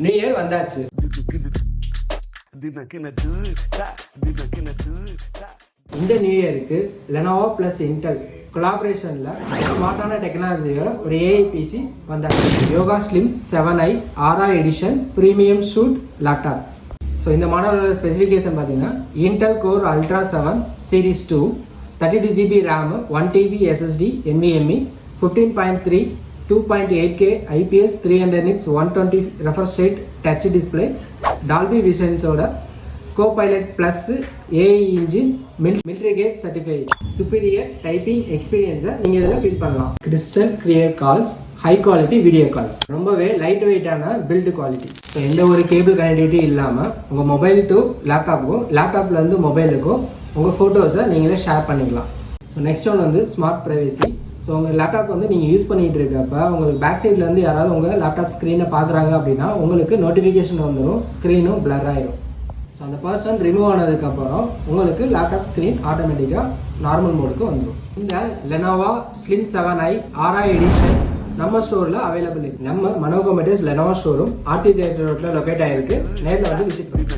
New year வந்தாச்சு. இந்த new இயருக்கு லெனோவோ ப்ளஸ் இன்டெல் கொலாபரேஷனில் ஸ்மார்ட்டான டெக்னாலஜியோட ஒரு ஏஐ பிசி வந்தாச்சு. யோகா ஸ்லிம் 7i ஆரா edition premium shoot laptop. So இந்த மாடலோட ஸ்பெசிஃபிகேஷன் பார்த்தீங்கன்னா Intel core ultra 7 series 2 32GB RAM 1TB SSD NVMe 15.3 2.8K IPS 300 nits 120 refresh rate touch display Dolby Visionஸோட Copilot Plus AI engine military grade certified superior typing experience நீங்கள் இதில் feel பண்ணலாம். Crystal clear calls high quality video calls ரொம்பவே light வெயிட்டான build quality. So எந்த ஒரு cable connectivity இல்லாமல் உங்கள் mobile to லேப்டாப்புக்கும் லேப்டாப்லேருந்து மொபைலுக்கும் உங்கள் ஃபோட்டோஸை நீங்களே ஷேர் பண்ணிக்கலாம். ஸோ நெக்ஸ்ட் ஒன் வந்து ஸ்மார்ட் ப்ரைவசி. ஸோ உங்கள் லேப்டாப் வந்து நீங்கள் யூஸ் பண்ணிகிட்டு இருக்கப்ப உங்களுக்கு பேக் சைட்லேருந்து யாராவது உங்கள் லேப்டாப் ஸ்க்ரீனை பார்க்குறாங்க அப்படின்னா உங்களுக்கு நோட்டிஃபிகேஷன் வந்துடும், ஸ்க்ரீனும் பிளர் ஆயிடும். ஸோ அந்த பர்சன் ரிமூவ் ஆனதுக்கப்புறம் உங்களுக்கு லேப்டாப் ஸ்க்ரீன் ஆட்டோமேட்டிக்காக நார்மல் மோடுக்கு வந்துடும். இந்த லெனோவோ ஸ்லிம் 7i ஆரா எடிஷன் நம்ம ஸ்டோரில் அவைலபிள் இருக்குது. நம்ம மனோகமெட்டிஸ் லெனோவோ ஷோரூம் ஆர்டி தியேட்டர் ரோட்டில் லொக்கேட் ஆகிருக்கு. நேரில் வந்து விசிட் பண்ணுங்க.